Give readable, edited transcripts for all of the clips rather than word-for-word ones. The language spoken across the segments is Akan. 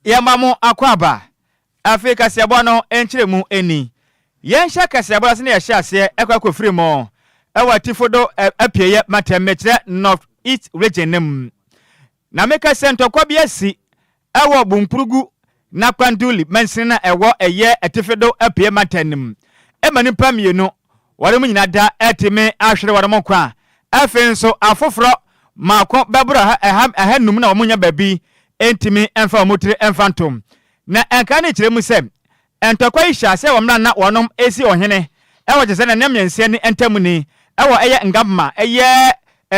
Yamamo akwaba. Afi kasiabo no enchiremu eni. Yensha kasiabo ase na yehya ase ekwa free mo. Ewa tifodo apieye matemmetre North East region nem. Na meka sento kwa biasi ewa bumpurugu na kwanduli mensina ewo eye etifodo apieye matenem. Ema nipa mienu waremu nyina da etime ahwere waremo kwa. Afi nso afoforo mako bebura ahanum na omunya babi entimi emfa motire emfantom. Na enka ne kiremu se entokwa isha se womra na wonom esi ohene ewo je se na nemyense ni entamuni ewo eye ngabma eye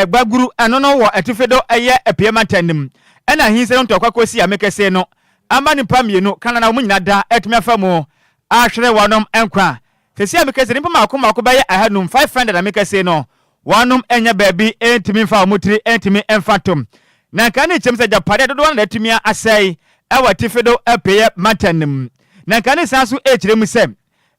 gbaguru eno no wo etifedo eye epiemantem ena hinse ntokwa kosi amekese no ama nipa mienu kana na omunyina da etumi afamu ahwere wonom enkwa sesi amekese nipa mako baye ahanum 500 amekese no wonom enya baby entimi mfa motire entimi emfantom. Na kane chemse japade dodo na etumia asai ewa tifedo epeye matanim. Na kane sansu echiremu se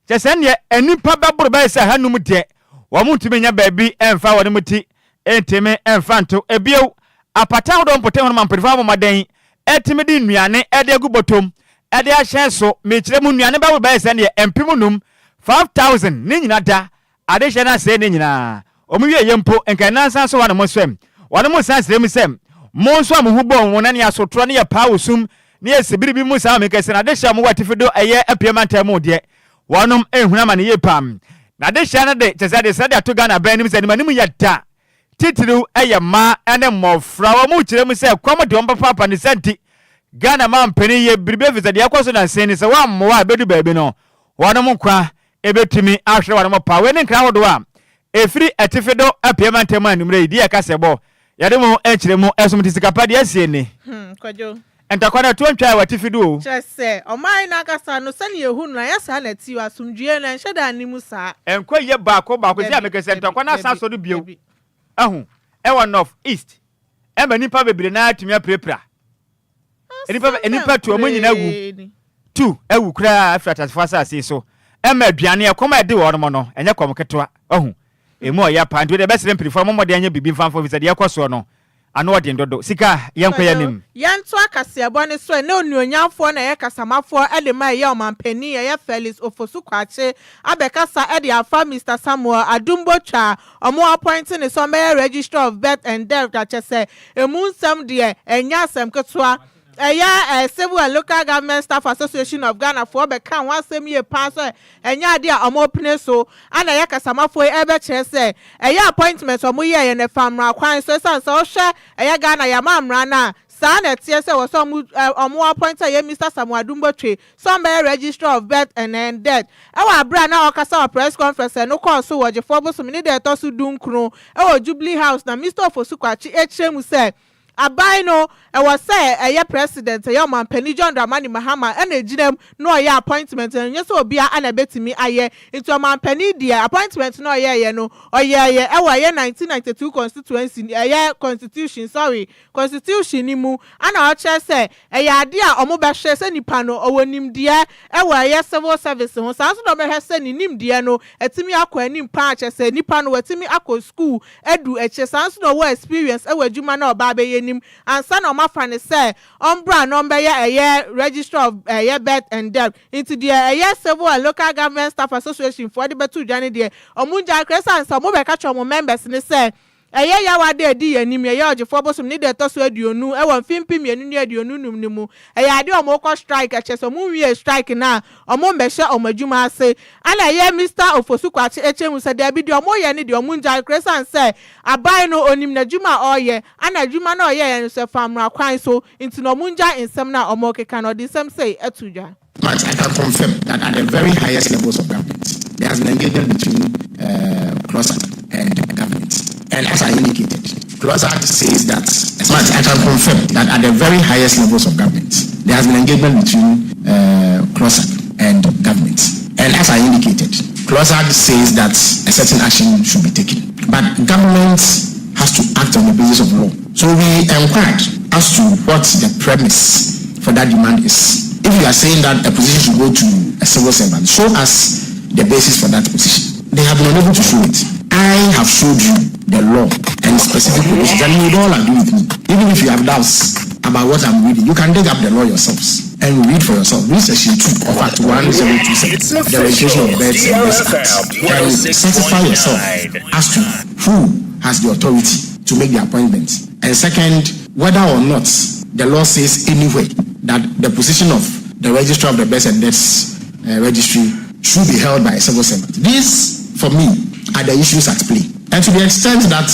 chesen ye enipa baburu ba se hanum de wamutumi nya baby emfa wone muti entime emfanto ebio apata wodo mpote hono mamperifa momaden etime di nnuane ede agubotom ede ahye so mechiremu nnuane baburu ba se ne empimunum 5000 ni nyina da ade hye na se ni nyina omuwie yempo enkan sanso wane mo swem wane mo sansremu sem monso amuhubo wona ne asotro ne ya pawusum ne esibiri bi mu sa mekese na de hya mo watifedo eye apiemantemu de wonom ehunama ne yepam na de hya na de chesade sade atoga na banim se nimanim yada titiru eye ma ene mofra wo mu kiremu se kwam de omba papa ne senti Ghana ma mpeni ye biribe vizade yakoso na seni se wa mwa bedu baabi no wonom kwa ebetumi ahwere wonom pa we ne nkra wodo a efiri atifedo apiemantemu anumre idi akasebo Yademo enchiremu esumti Sikapa de asiene. Kwadwo. Entakwana tuantwa watifidu. Chese, omai na kasa no sani ehunu na yasa na ti asumdue na nheda animu saa. Enkwa ye baako se amekese entakwana asanso do bio. Ahu, ewa North East. Emba nipa bebre na atumi aprepra. Enipa tu omo nyina wu. Tu ewu kura afrata fasa ase so. Emma aduane ekoma ede wo no no, enye kom ketwa. Ahu. Emo ya pandu de best empirifo momode anya bibi mfamfo visade yakoso no ano ode ndodo sika yenkoya nim yanto akasiabo ne so ne onuonyamfo na ye kasamafo elema ye omampani ye Felix Ofosukwache abekasa ede afa Mr Samuel Adumbotwa omo appointing ne so me register of birth and death achese emu nsam de enya asem ketwa Civil and Local Government Staff Association of Ghana for bekan one same year pass enya dia omo pene so ana ye kasamafo ebe chese appointment omo ye ne famra kwan so hwe Ghana ya mamra na sa na tie se wo so omo appointed ye Mr Samuel Adumbotwe so be register of birth and death ewa bra na okasa press conference no call so wo je for bo so me de to so dunkro Jubilee House na Mr Ofosukwachi echremu se abai no was say president mampani John Dramani Mahama ejinem no appointment and so bia ana betimi aye into mampani dia appointment no no 1992 constituency constitution ni mu ana o che say ade a omo be hwe se nipa no owonim dia civil service ho sanso no be hwe se ni nim dia no etimi akọ anim pa che se nipa no watimi akọ school edu eche sanso no experience adwuma na oba be and son of my friend say umbra number register of birth and death into the civil and local government staff association for the betu journey there omunja kresa and some catch members and say ya wade di anim ya oje for bosom ni de to so aduonu e won fimpi mienu ni aduonu num ni mu ade omo ko strike acheso mu wie strike na omo mbehye omadwuma ase ana Mr Ofosukwachi echemu se de bi de omo ye ni de omunja kresa say abai no onim na dwuma oye ana dwuma na oye ye se famra kwan so into no munja nsem na omo keka no de sem say atudwa. But I can confirm that at the very highest levels of government, there has been engagement between CROSAC and government. And as I indicated, CROSAC says that, I can confirm that at the very highest levels of government, there has been engagement between CROSAC and government. And as I indicated, CROSAC says that a certain action should be taken. But government has to act on the basis of law. So we inquired as to what the premise for that demand is. If you are saying that a position should go to a civil servant, show us the basis for that position. They have been unable to show it. I have showed you the law and specific provisions, and you would all agree with me. Even if you have doubts, about what I'm reading, you can dig up the law yourselves and read for yourself. Read section 2 of Act 1027, the registration of births and birth acts, and certify yourself as to who has the authority to make the appointment. And second, whether or not the law says anywhere that the position of the registrar of the births and deaths registry should be held by a civil servant. These, for me, are the issues at play. And to the extent that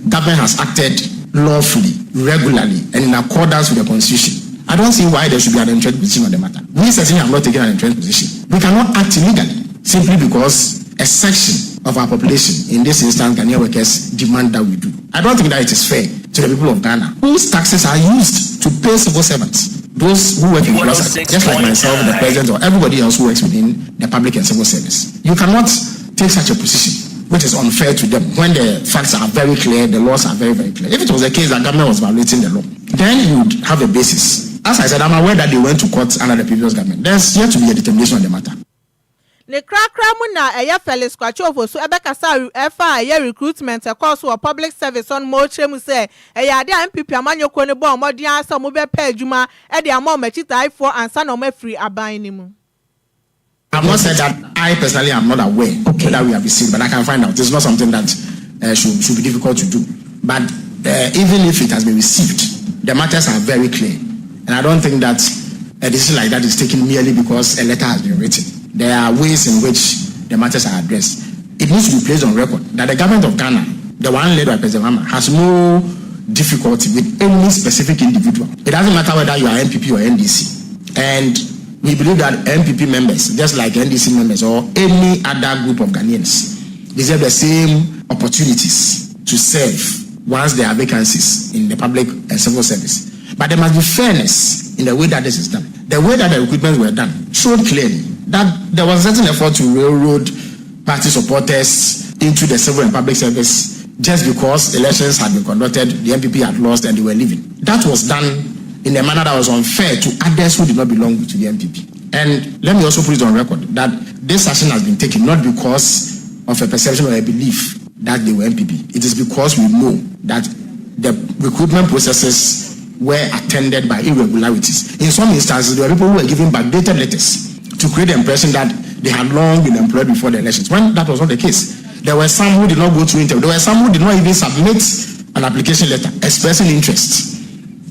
government has acted lawfully, regularly, and in accordance with the constitution, I don't see why there should be an entrenched position on the matter. We certainly have not taken an entrenched position. We cannot act illegally simply because a section of our population, in this instance Ghanaian workers, demand that we do. I don't think that it is fair to the people of Ghana whose taxes are used to pay civil servants, those who work in closet, just like myself, the president, or everybody else who works within the public and civil service. You cannot take such a position which is unfair to them when the facts are very clear, the laws are very, very clear. If it was the case that government was violating the law, then you would have a basis. As I said, I'm aware that they went to court under the previous government. There's yet to be a determination on the matter. Ne krakra mu na Felix Kwadwo so ebekasa efa recruitment course or public service on mo chremu say ade MPP amanyoko ne bo omodi asa mo be pa adwuma e de amon machita I4 ansa na mo free aban ni mu. I've not said that I personally am not aware that we have received, but I can find out. It's not something that should be difficult to do. But even if it has been received, the matters are very clear. And I don't think that a decision like that is taken merely because a letter has been written. There are ways in which the matters are addressed. It needs to be placed on record that the government of Ghana, the one led by President Mahama, has no difficulty with any specific individual. It doesn't matter whether you are MPP or NDC. And we believe that MPP members, just like NDC members or any other group of Ghanaians, deserve the same opportunities to serve once there are vacancies in the public and civil service. But there must be fairness in the way that this is done. The way that the recruitments were done showed clearly that there was a certain effort to railroad party supporters into the civil and public service just because elections had been conducted, the MPP had lost and they were leaving. That was done in a manner that was unfair to others who did not belong to the MPP. And let me also put it on record that this action has been taken not because of a perception or a belief that they were MPP. It is because we know that the recruitment processes were attended by irregularities. In some instances, there were people who were given backdated letters to create the impression that they had long been employed before the elections, when that was not the case. There were some who did not go through interview. There were some who did not even submit an application letter expressing interest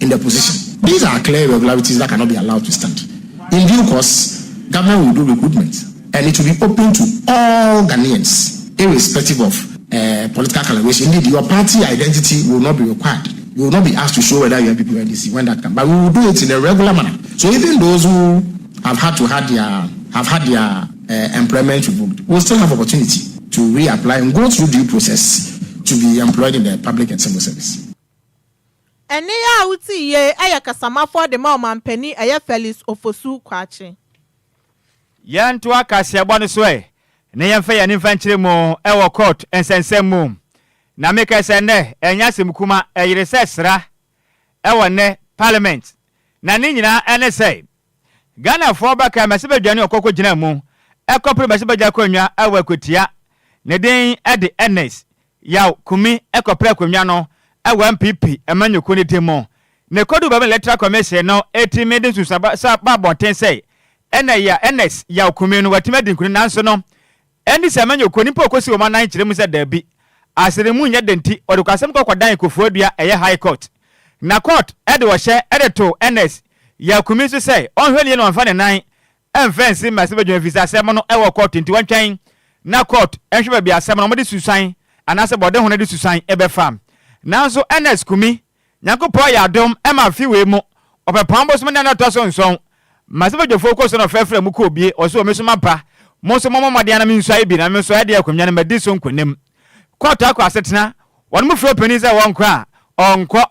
in the position. These are clear irregularities that cannot be allowed to stand. In due course, government will do recruitment, and it will be open to all Ghanaians, irrespective of political coloration. Indeed, your party identity will not be required. You will not be asked to show whether you are MPP or NDC when that comes. But we will do it in a regular manner. So even those who have had their employment revoked will still have opportunity to reapply and go through due process to be employed in the public and civil service. Ene ya uti ye aya kasama for the mama penny aya Felix Ofosu kwache. Yan to akasi abone so e. Ne yemfa ya nimfa nkyere mu ewo court ensensem mu. Na meka se ne enya semkuma eyire sesra ewo ne parliament. Na ne nyina ene sei. Ghana for baka mesebe dwane okoko gina mu. Ekopre mesebe gya kwanwa ewo akotia. Ne den ede NS. Yaw kumi ekopre akwanwa no ewo MPP emanyoko ne demo. Ne kodu ba electoral commission no etimede su saba bonten sei. Ena ya NS yaw kumi no watimedi nkuni nanso no. Endi se emanyoko nipa okosi wo manan kire mu se dabi. Asere mu nya denti odukasem kokodan kofuadua eye high court. Na court ede wo hye ede to NS ya kumi so sei onhweli no mfa ne nan emfensi masebe dwan visa asem no ewo court nti wantwan na court enhwe bia asem no mo de susan anase bode ho na de susan ebefam nanso NS kumi nyakopo ya dom ema fiwe mu opepambo so na to so nson masebe dwan focus no frefre mu ko obie oso omeso mapa mo so momode ana mi nsuai bi na me so ade akwamnya na madi so nkonem court akwa asetena won mu fro penny say won kwa onko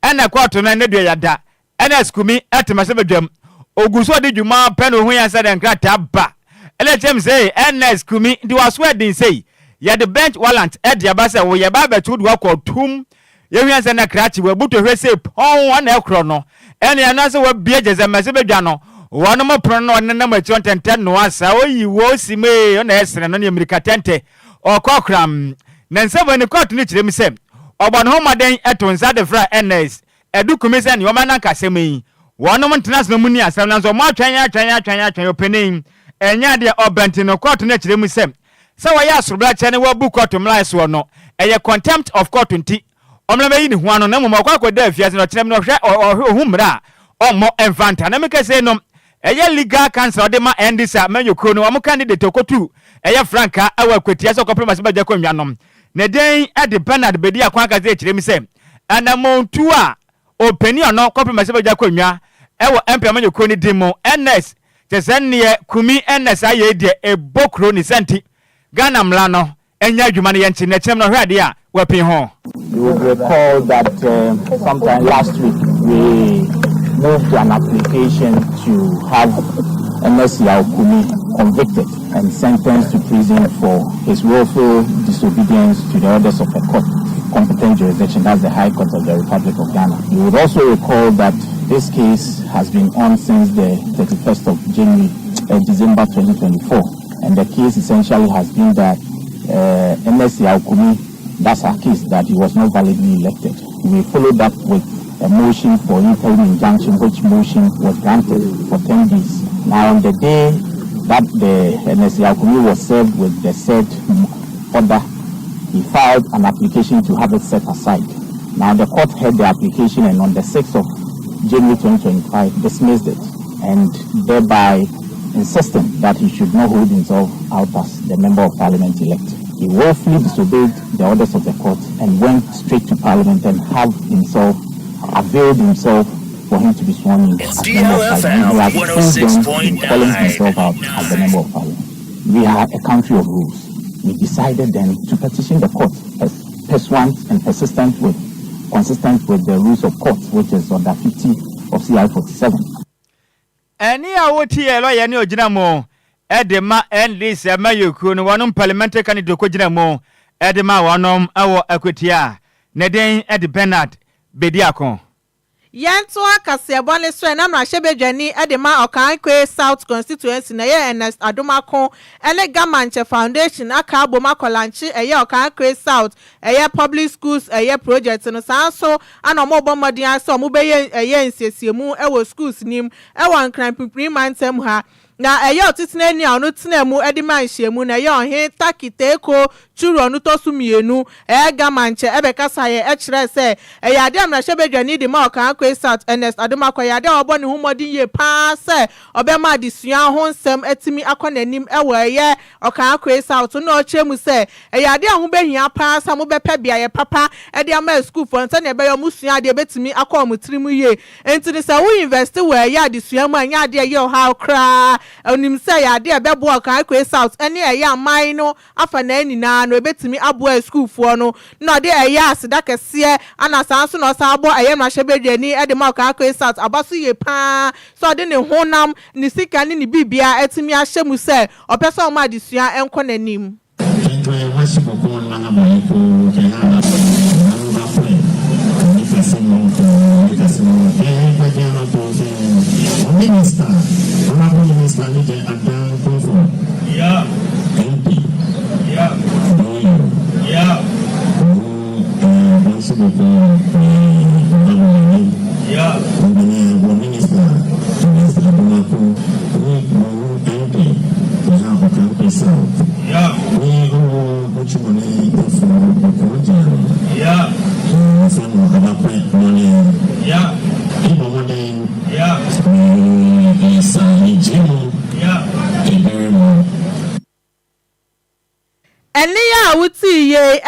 ena court no ne de yada NS kumi etemase bedwam oguso de dwuma pen ohun ya say den krata ba ele tem say NS kumi di waso edin say ya the bench warrant e de aba say wo ye ba betu do akotum ye hwan say na krachi we buto hwe say pon na ekro no ene ya na say we bia jeze mase bedwa no wono mo pro no ne na machi ontenten no asa oyi wo sime na esere no ne America tente okokram na nsebe ni court ni kire mi say ogbon ho maden eto nsa de fra NS edu kumisa ni oma na kasem yi wonom ntena no muni asem na so mo atwan opening enya de obenti no court na kire mu sem se wa ya asorobra chene wa bu court mlies wo no eye contempt of court nti omla be yi ni ho ano na mo akwakoda afiase no kire no hwe ohumra omo enfanta na meka se no eye legal counsel de ma endisa manyokro no omo candidate okotu eye franka awa kwatia so kopre ba jakwa nwanom na den ade Bernard bedi akwan ka ze kire mu sem anamontu a openi ono kopre ba jakwa nwa ewo MP manyokro ni dimo NS Tesenie kumi NS aye de ebokro ni senti Ghana mlano enya adwuma ne yenchi na kyem no hwade a wapin ho. You will recall that sometime last week we moved an application to have NS Kumi convicted and sentenced to prison for his willful disobedience to the orders of a court, competent jurisdiction, that's the High Court of the Republic of Ghana. You would also recall that this case has been on since the 31st of December 2024. And the case essentially has been that NS Kumi, that's our case, that he was not validly elected. We followed up with a motion for interim injunction, which motion was granted for 10 days. Now, on the day that the NS Kumi was served with the said order, he filed an application to have it set aside. Now, the court heard the application and on the 6th of January 2025 dismissed it, and thereby insisting that he should not hold himself out as the member of parliament elect. He willfully disobeyed the orders of the court and went straight to parliament and availed himself for him to be sworn in as member of parliament. He has since then calling himself out as the member of parliament. We are a country of rules. We decided then to petition the court as pursuant and consistent with the rules of court, which is under 50 of CI 47. Any awoti lawyer ni ogina mo edema endis amayoku no wonom parliamentary candidate ko gina mo edema wonom awo akwetia ne den edi Bernard bedi akon Yanto akasiabo ne so na mrahebedwani edema Okanko South constituency na ye Ernest Adomako ele Gamanche Foundation aka abomakolanchi eye Okanko South eye public schools eye project no sanso ana omobomodin aso omubeye eye nsesiemu ewo schools nim ewo nkran pipiri mantem ha na eye otitine ni anu tinemu edima nhyiemu na eye ohe takiteko churu onu tosumienu Gamanche ebekasa ye ekire se eye ade mrahebedwani de ma Okanko South Ernest Adomako yade obo ne humodin ye pa se obema adesua ho nsem etimi akonanim ewo eye Okanko South no ochemu se yade ho behia pa sa mo bepa bia ye papa ede ama school for nta ne be yo musua ade betimi akom trimu ye enti ne se wo invest we eye adesua mu anya ade ye how kra onim se yade bebo Okanko South ene eye aman no afa na anina no betimi abo school for no no de eye aseda kese ana sanso no sa abo eye mrahebedwani ede ma Okanko South abaso ye pa so de ne honam ni sika ni bibia etimi ahyemu se opesa o ma adesua enkonanim Minister, Honorable Minister, yeah, MP, yeah, yeah, yeah, Minister, Eniya wuti ye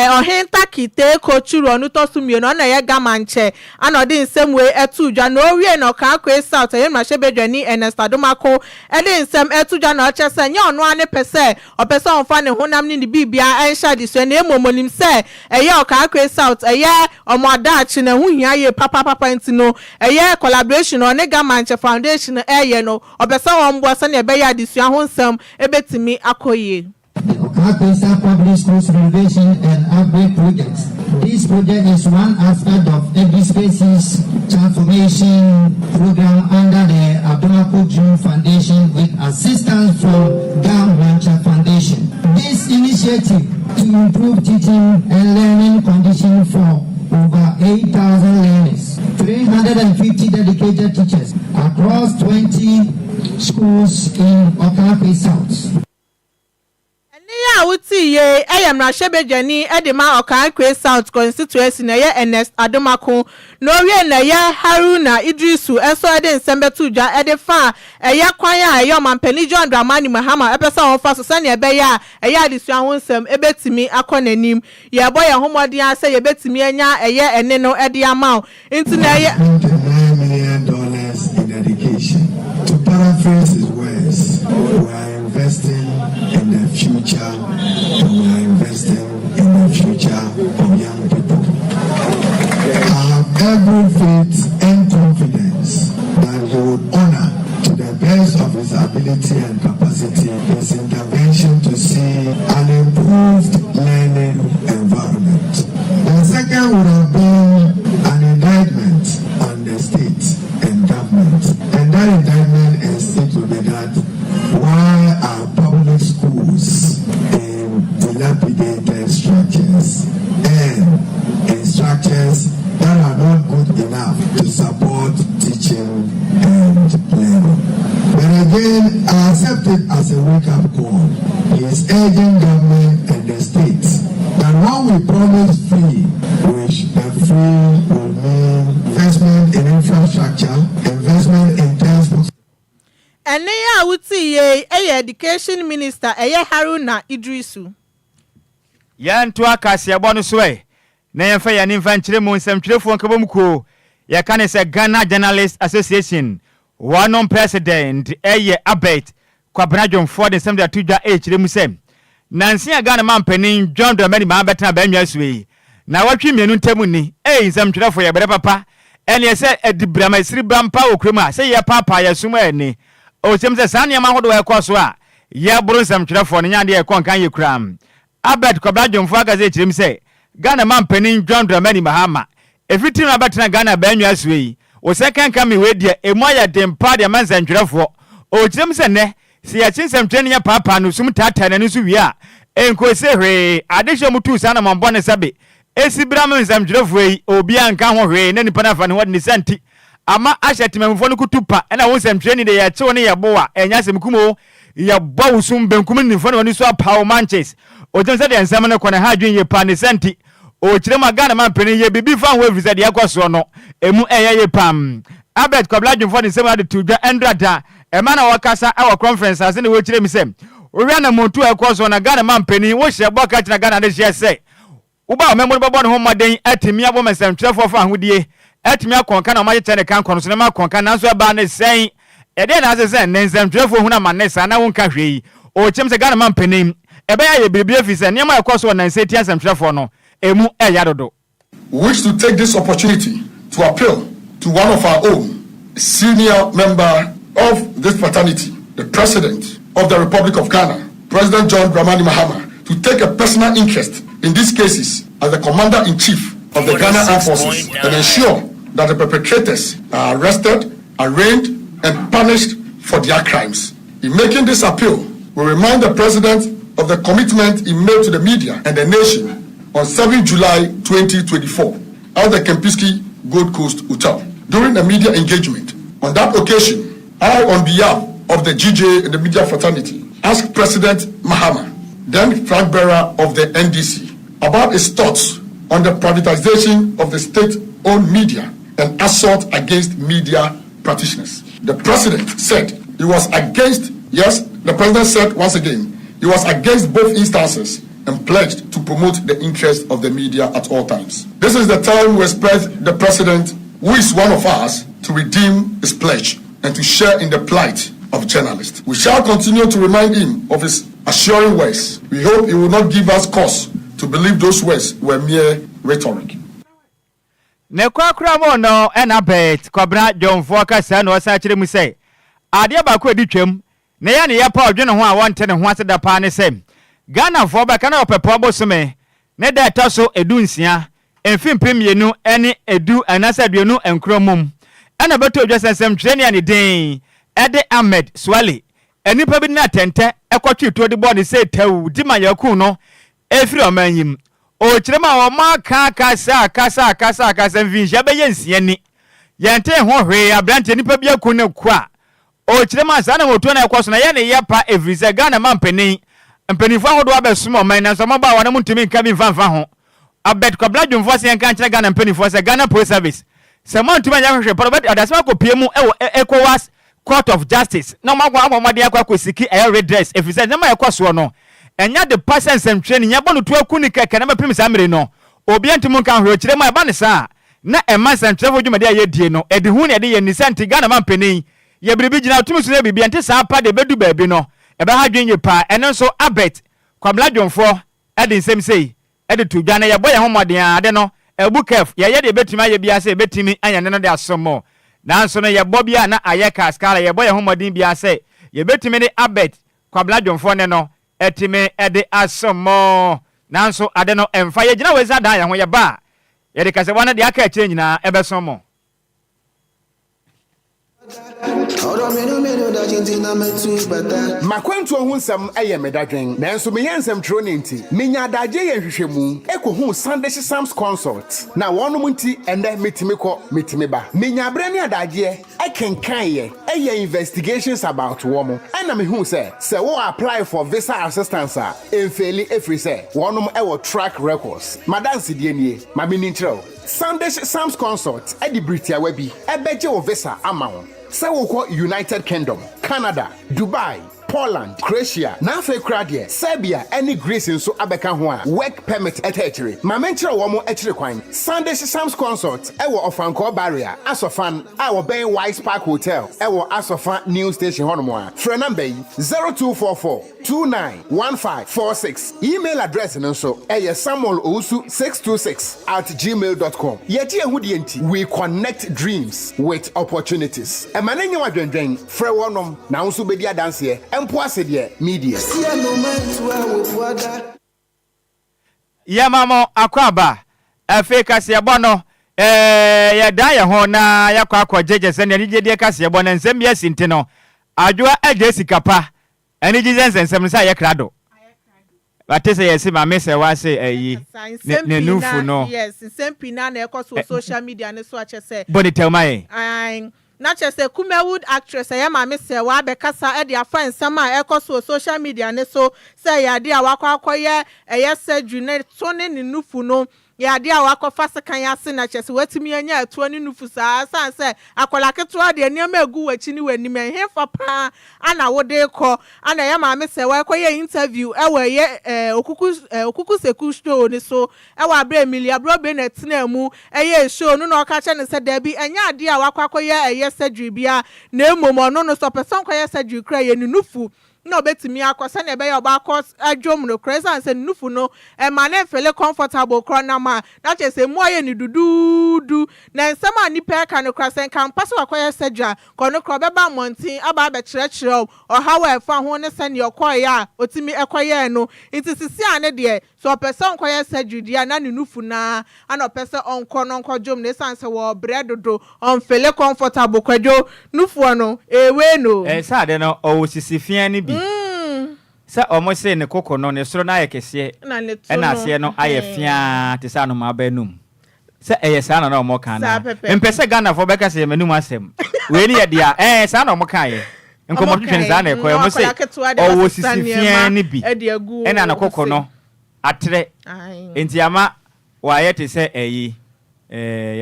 ohen takite ko churu onu tosumie no na ye Gamanche anodi nsem we etudwa no wie no Okanko South ye mrahebedwani Ernest Adomako edi nsem etudwa no chese nye onu ane pese opese onfa ne honam ni bibia ensha diswe na emomonim se eye Okanko South eye omodachi na huhia ye papa ntino eye collaboration on ne Gamanche Foundation eye no opese wonbo se na ebe ya diswa ho nsem ebetimi akoye Okanko Public Schools Renovation and Upgrade Projects. This project is one aspect of every species transformation program under the Adwoa Agyei Foundation with assistance from Ghanaian Foundation. This initiative to improve teaching and learning conditions for over 8,000 learners 350 dedicated teachers across 20 schools in Okapi South. Ya wuti ye mrashebejani edema Enquires South constituency na ye Ernest Adomako no wie na ye Haruna Idrisu enso ede nsembe tuja ede fa ye kwan ya ye omampani John Dramani Mahama epesa won fa so sane ebe ya adisua ho nsem ebetimi akonanim ye boy ye homodin ase ye betimi anya eye ene no ede amount nti na ye $9 million in education. To paraphrase his words, we are investing in the future and we are investing in the future of young people. I have every faith and confidence that he would honor to the best of his ability and capacity his intervention to see an improved learning environment. The second would have been an indictment on the state and government. And that indictment and state will be that why are public schools in dilapidated structures and in structures that are not good enough to support teaching and learning? But again, I accept it as a wake-up call. He is urging government and the states that when we promise free, which the free will mean investment in infrastructure, investment in transport. ene ya wuti ye education minister Haruna Idrisu Yanto akase abo no so na yemfa ya ni mfa nkyere mu nsamtwerefo nkabom ko ya kane se Ghana Journalists Association one president abet Kwadwo Sammy nsem da tudwa kyere mu sem nansi ya Ghana mampanin John Dramani ma betena banwa suwe na watwe mienu ntemu ni nsamtwerefo ya bere papa ene ese edibrama isiri bampa okrema se ya papa ya suma ene o semse sane ma hodo e koso a ya buru nsamtwerefo ne nyande e konkan ye kram abet Kwadwo agaze kyerem se Ghana mampanin John Dramani Mahama efiti na betena Ghana banwa suwe o second come we dia emoya dempa de manzantwerefo o kyerem se ne si ya chinsamtwe ne papa no sum tata na nsu wi a enko se hwe adehye mutu sana mambo ne sabe esibra manzantwerefo yi obi anka ho hwe na nipa na fa ne wodi santi ama ahyetemamfo no kutupa na wo samtwe ni de ya chewo ne yeboa enya semkumo ya bawo sum benkum ni fo no so apaw manches o jense de ensam ne kona ha dwen ye pa ne santi o kyerem Ghana mampeni ye bibi fa ho evisa de yakwaso no emu ye pam abet Kwadwo Sammy nsem ade tudwa endrada ema na wakasa awa conference ase ne wo kyerem sem owia na montu ekwaso na Ghana mampeni wo hye boka kyina Ghana de hye se uba o memmo bebo ne ho moden atimi abo mesamtwerefo fa ahodie atimi akonka na ma yete ne kan kono so ne ma konka nanso aba ne sen ede na ase sen ne nsamtwerefo hu na manesa na wonka hwei o kyem se Ghana mampeni ebe ya ye bibie fise ne ma ekwaso na nseti nsamtwerefo no emu eyadodo. We wish to take this opportunity to appeal to one of our own, senior member of this fraternity, the President of the Republic of Ghana, President John Dramani Mahama, to take a personal interest in these cases as the Commander-in-Chief of the Ghana Armed Forces and ensure that the perpetrators are arrested, arraigned, and punished for their crimes. In making this appeal, we remind the President of the commitment he made to the media and the nation on 7 July 2024 at the Kempinski Gold Coast Hotel. During a media engagement, on that occasion, I, on behalf of the GJ and the media fraternity, asked President Mahama, then flag bearer of the NDC, about his thoughts on the privatization of the state-owned media and assault against media practitioners. The President said he was against, yes, the President said once again, he was against both instances and pledged to promote the interests of the media at all times. This is the time we expect the President, who is one of us, to redeem his pledge and to share in the plight of journalists. We shall continue to remind him of his assuring words. We hope he will not give us cause to believe those words were mere rhetoric. Ne kwakura mo no enabet Kwadwo kasa no sa kire mu sei ade ba ko editwam ne ya ne ya pa odwene ho a wonte ne ho ase da pa ne sem Ghana for ba kana opepo bosome ne da taso edunsia emfimpim yenu ene edu anasaduenu enkromum ana beto odwasensem twene ne den ede Ahmed Swale enipa bi na tente ekotwe to de body say tawu di mayaku no efiri omanyim o kirema o ma kasa vinja be yensia ni yente ho hwe abrante nipa bia ku ne kwa o kirema sa na wotu na ekoso na ye ne yepa every Ghana mampeni mpenifo ahodo abesumo man na so maba wana mutumi nka bi mfanfa ho abet kwabla dwumfo se nka nkire Ghana mpenifo se Ghana Police Service se montumi anya hwehwe probably adasema ko pie mu ECOWAS Court of Justice na magwa amomade akwa siki redress every na ma ekoso no enya the persons and training yabo no to akuni keke na mapim sa mere no obi antum nka hwe kirema eba ne sa na ema santrefo dwumade aye die no edi hu ne de ye ni santi Ghana mampeni ye biribi gina otumi so na bibia nte sa pa de bedu baabi no ebe ha dwenye pa eno so abet kwabla dwonfo edi nsem sei edi to dwane ye boye homoden ade no ebu kef ye de betimi aye bia se betimi anya ne no de asomo nanso no ye bobia na aye kaskala ye boye homoden bia se ye betimi ne abet kwabla dwonfo ne no etimi ede asomo nanso ade no emfa ye gina weza da ya ho ye ba ye de kase wana de aka akire nyina ebe somo Makwentu ohun nsam eye medadwen nanso menya nsam tro ne nti menya adagye ye hwehwemu ekohu Sunday Sam's Consult na wonum nti ende metimi ba menya abre ne adagye ekenkan ye eye investigations about womo ana mehu se wo apply for visa assistance a enfeli efri se wonum ewo track records madanse die nie ma meni ntrɛw Sunday Sam's Consult edi Britia wabi ebeje wo visa ama wo se wo United Kingdom, Canada, Dubai, Poland, Croatia, na Afrokradia, Serbia, any Greece nso abeka ho a work permit etachiri. Ma menchira wo mo echiri kwan. Sunday Sam's Consult ewo Ofanko barrier, Asofan, awo Ben Wise Park Hotel, ewo Asofan New Station honomo a. Phone number 0244291546. Email address nso samuelowusu626@gmail.com. Yeti ehudi enti, we connect dreams with opportunities. Emanenye wadwendwen, frɛ wonom na nso bedi adanse media. Yamamo akwaba afi kase bono ya da ya ho na yakwa jeje se ne gye kase bono nsem bia sinti no Adwoa Agyei Sikapa ani gizense nsem sa ye krado batese yesi ma mese wa se ayi ne nufu no yes nsem pina na ekoso social media ne so achese boni telmaye na chese Kumewood actress ya mama se wa bekasa e dia fa nsam a ekoso social media ne so se ya dia wakwakoye eye june tone ne nufu no ya dia wakofa sekan ya se na chese watimi anya atuo ne nufu saa sanse akola keto de niam egu wachi ni wanim henfa pa ana wode ko ana ya mama se wa koye interview e we ye okuku seku show ne so e wa bra Emilia bro be na tena mu eye show no na okache ne se da bi anya dia wakwakoye eye surgery bia na emomo no so person koye surgery kra ye ne nufu no betimi akosa na ebe ya oba akos adwom no kresa nse nufu no e ma na fele comfortable kro na ma na chese mu aye ni dududu na nsema ni peka no krasa kan paso akoya seja ko no kro beba montin aba be kirekire o hawa efa ho ne se ne okoya otimi ekoye no itisisi ane de so person koya seja dia na ni nufu na ana pese onko no nkojom ne sanse wo bredodo on fele comfortable kwadwo nufu no ewe no sa de no o sisifia ni bi sa omo se ne koko no ne soro na ayekese na ase no ayefia te sa no ma ba num sa sa na omo kan na mpese Ghana fo beka se manum asem we ni ye dia sa na omo kan ye nkomo twetwe za na ekoye mo se o wo sisifia ni bi na na koko no atre enti ama wa ye te se ye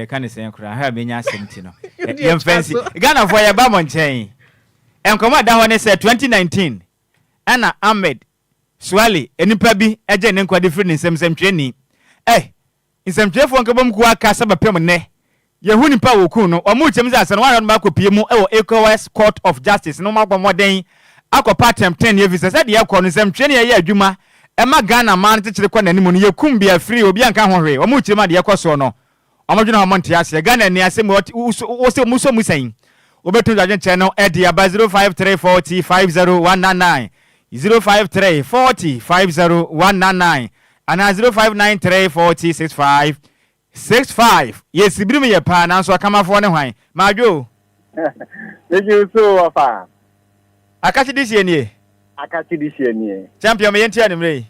kan se nkura ha be nya asem ti no ye mfansi Ghana fo ye ba mo nchen enkomo da ho ne se 2019 ana Ahmed Swali enipa bi eje ne nkwade free ne nsem twani nsɛmtwefo nkabom ku aka sabapem ne yehu nipa woku no omu chem za ase no wa makopie mu ewo Enquires Court of Justice no magbomoden akopa tem 10 years said ye kɔ no nsɛmtwe ne ye adwuma ema Ghana man tekere kɔ nanim no yekum bia free obi anka ho hwe omu chem ade ye kɔ so no omodwena ho monte ase Ghana ni ase wo se muso musain obetu jaje channel edi aba 0534050199 0534050199 ana 0593406565 yes ibrim ye pa na so akamafo ne hwan maadwo eji so afa akachi disi enie champion me yentia ne mrei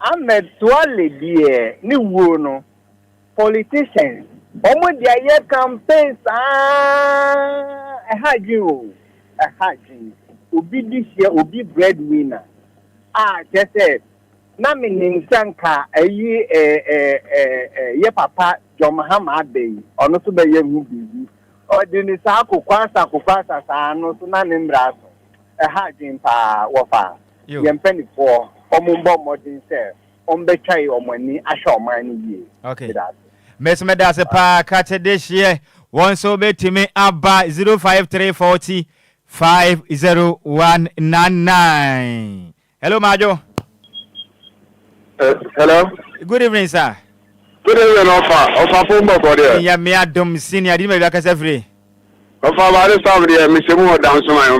Ahmed Swale die ni wo no politicians. Almost the year campaigns a hajin. Ubi this year, Ubi breadwinner. Just said, Nami Sanka, ye papa, John Muhammad Bay, or not to be a movie. Or the Saku Kwasa, no to name brass. A hajin pa wafa. Yempenny for, or Mumbo Modin Sir, the Chai or money, I shall mind. Okay. Miss Medasa pa catch this year. One so be to me abba 05340 50199. Hello, Majo. Hello. Good evening, sir. Good evening, Offa Pumba for there. Yeah, me Adam Senior. Did me like us every. Offa, I just have the Mr. Moore down to my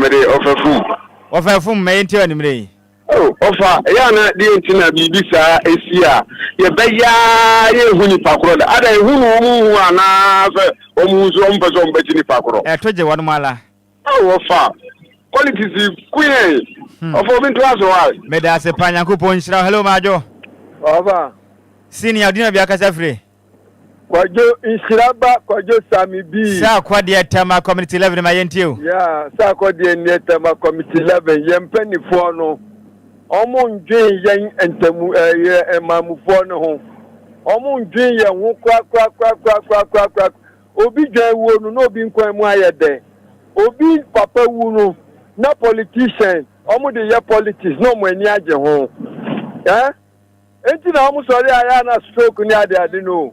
Offa Fum, may enter anyway. Oh, Offa, Yana, the internet, Bibisa, Asia. You bet ya, you Pakro. Other who are now almost 1% betting Pakro. I told you one mala. Oh, Offa. Quality is queen. Of moving to us, why? Medasa Panyaku Punch. Hello, Majo. Offa. Senior, dinner be a casafre. Nhyiraba Kwadwo Sammy B. Sa Kwadwo Tama Community 11 my NTO. Yeah, sa Kwadwo Tama Community 11 yempeni fo no. Omo ndwen yen entemu emamufo no ho. Omo ndwen yen ho kwa. Obi dwan wo no na obi nkwan mu ayede. Obi papa wu no na politician. Omo de ye politics no mo ani age ho. Enti na omo sori aya na stroke ni ade no.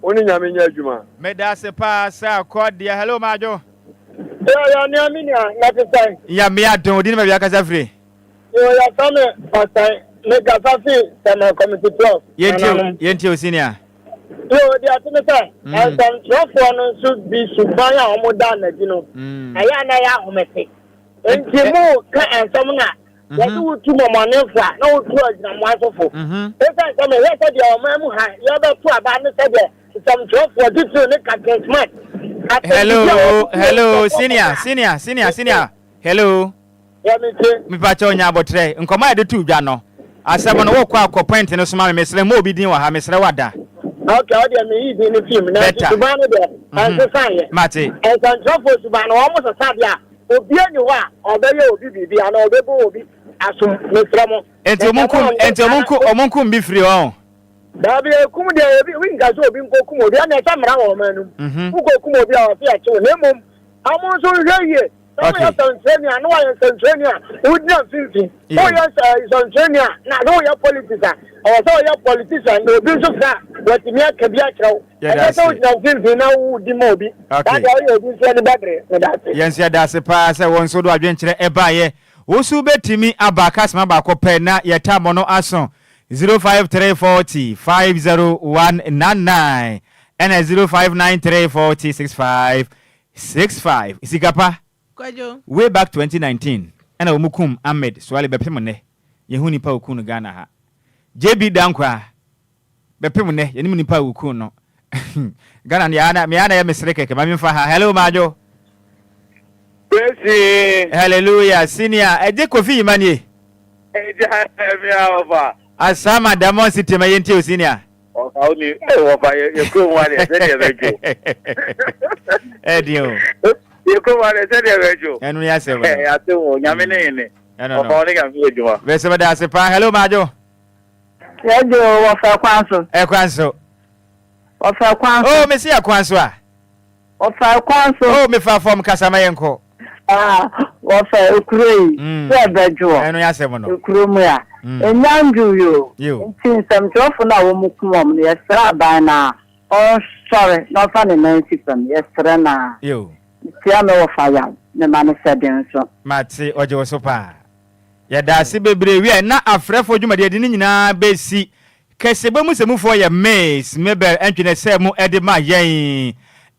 Oni nyame nya adwuma. Medase pa sa Kwadwo. Hello, Majo. Yeah, nyame nya ngatisan. Ya me adon di na be akasa free. Ya Sammy pasai me gasafi sama committee plus. Yenti senior. Yo dia tinata. And some for no should be subaya omoda na dino. Aya na ya homete. Enti mo ka ansam na. Ya tu tu mama nefa na o tu agina mo asofo. Esa sama ya se dia o mamu ha ya be tu aba ne se dia some for this ne ka smart. Hello senior. Hello. Me pa cho nya abotre nkoma de tu dwa no asem no wo kwa point no so ma mesre mo obi din wa ha mesre wada. Okay, o de me yi din ni film na subano de an say mate e san for subano o mo so sabia obi ani wa obeye obi bibi ana obebo obi asum mesre mo enti omunkum bi free on dabi ekum de wi ngazo obi nkokum obi ana samra wo manu ukokum obi a ofi a che o nemom amon so hweye. Okay. Tanzania, no one Tanzania, would not think. Oh, yes, Tanzania, no, your politician, or so your politician, no business that, but me a cabiacro. That's all now, now, the mobi. That's all you do, the battery. Yes, that's a pass. I want so to adventure a buyer. Usu beti mi abakas mabako pena yata mono ason 05340 50199 and 059340 6565. Sikapa. Way back 2019 and Omukum Ahmed Swali Bepimone Yehuni Pa Ukunu Ghana ha JB Dankwa Bepimone Yenimuni Pa Ukuno Ghana Miana ya Mesreke Mamfa. Hello Majo. Hallelujah senior Eje Kofi Manie Asama Damon City Mayenti senior. Only you come one Edio. You come on and say the and we are saying, I do Yamene. Hello, Majo. Equanso. Oh, Messia Quanswa. Oh, me far from Casamayanko. What a cray. And we are saying, Crumia. And young you. Since some job for now, Mukum, yes, by now. Oh, sorry, not funny, Nancy, yes, Serena. You. Tiamo fire, the man said, so. Matsi Ojo Sopa. Yada si bebre we na afre for dwuma de ni nyina be si kesebe mu semu for ya maze mebel entwene se mu ede ma yen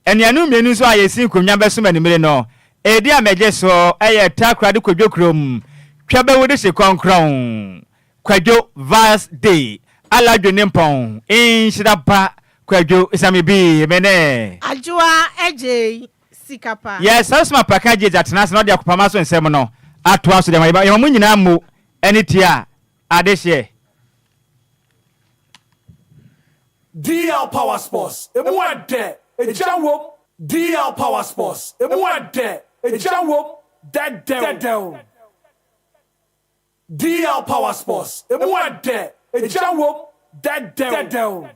enuanu mienu so ayesi konwa be so manimire no edi ameje so eye takra de Kwadwo krom twabe wo de se konkron Kwadwo Vast Day aladwene mpon Nhyiraba Kwadwo Sammy B mene Adwoa Agyei Sikapa. Yes, that's my package at Nas no de akopama so nsem no atoa so de ma mu nyina mu eni tia adehye DL Power Sports. Emuade. Ejawo. DL Power Sports. Emuade. Ejawo. Dead down. DL Power Sports. Emuade. Ejawo. Dead down.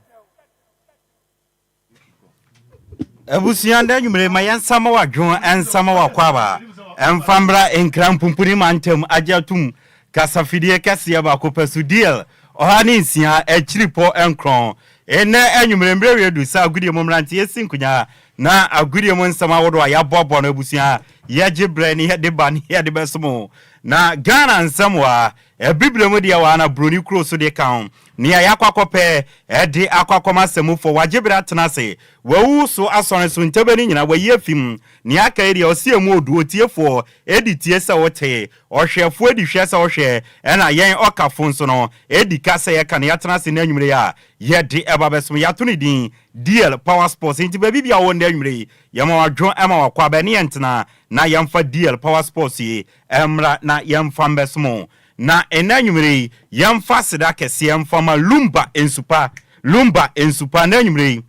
Ebusianda nyumre mayan sama wa dwon ensama wa kwaba. Emfambra enkran pumpuni mantem ajatum kasafidie kase ba kopesu DL. Ohani nsia echiripo enkron. Ene enyumre mbre du sa agudie momranti esinkunya na agudie mo nsama wodo ya bobo no ebusia ye gibre ni de ba ni de besomo na Ghana nsamwa ebibre mu dia wa na broni kro so de kan ni ayakwakope de akwakoma semufo wagibre atenase wawu so asone so ntebeni nyina waye fim ni aka eri osiemu odu otiefo editie se wote ohwefo edihwe se ohwe na yen okafo nso no edika se ye kan yatenase na anwumre ya ye de ebabesom yatoni din DL Power Sports inti baby bia wonde anwumre yama wadwon ema wakwa ba ne yentena na yamfa DL Power Sports yi emra na yamfa mbesomo na enanyumre yamfa sida kese yamfa ma Lumba ensupa na anyumre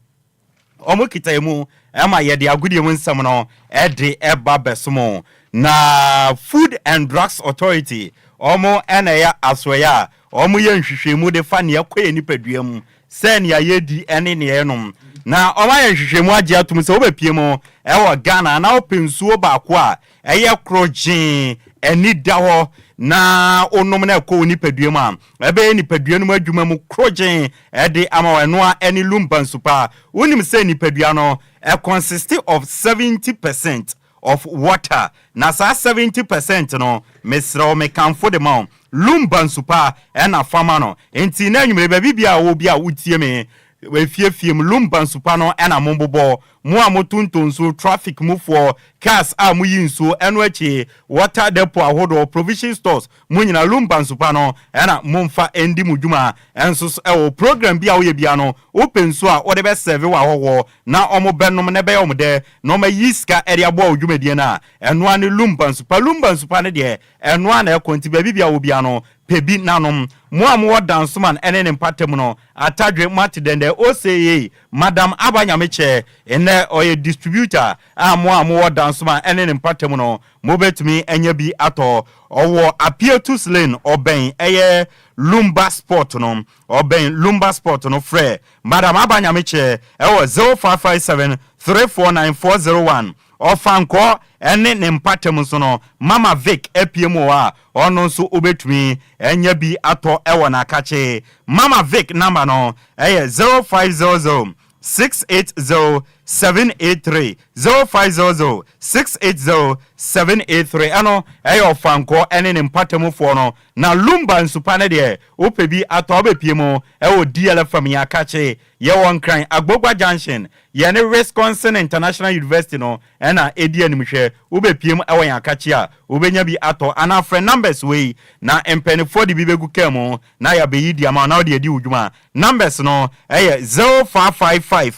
omo kitaimu ema yede agudie mu nsam no ede eba besomo na Food and Drugs Authority omo ena ya aswaya omo ye nhwehwemu de fa ne yakwaye nipaduam sen ya yedi ene ne yenom na oma ye nhwehwemu agye atum se obepie mu ewo Ghana na opensuo ba ko a eye krogin eni dawo na onom na ko nipaduam a ebe nipadua no adwuma mu krogin ede amawanoa eni Lumba nsupa unim se nipadua no consist of 70% of water na sa 70% no mesro me kanfo de ma Lumba nsupa na fama no enti na anwumre ba bibia wo bia wutie me wefiefiem Lumba nsupa no na mombobo mu amotuntonso traffic mu for cars mu yinso eno achi water depot ahodo provision stores mu nyina Lumba nsupa no na momfa endi mudwuma enso ewo program bia wo ye bia no open so a ode be serve wa howo na omo benom ne be yom de no ma yiska ere abo odwumadie na eno ane Lumba nsupa ne de eno ana ekonti ba bibia wo bia no pebi nanom mo amwo dansoman ene ne mpatem no atadwe matidende oseye madam abanyameche ene oye distributor mo amwo dansoman ene ne mpatem no mo betumi enya bi ato owo appeal to lane oben eye Lumba Sport no oben Lumba Sport no frɛ madam abanyameche ewo 0557 349401 ofanko ene ne mpatem so no Mama Vic epiemo a ono so obetumi enya bi ato ewo na kache Mama Vic number no 0500 680-783 0500-680-783 ano ofanko ene ne mpatem fo no na Lumba nsupa ne de opebi ato obepiemo ewo DLFM ya kache ye won kran Agbogba Junction ye ne Wisconsin International University no ena edi animhwe obepiem ewo ya kache a obenya bi ato ana friend numbers we na empenifo de bi begu kemo na ya beyi di ama na de di udwuma numbers no 0555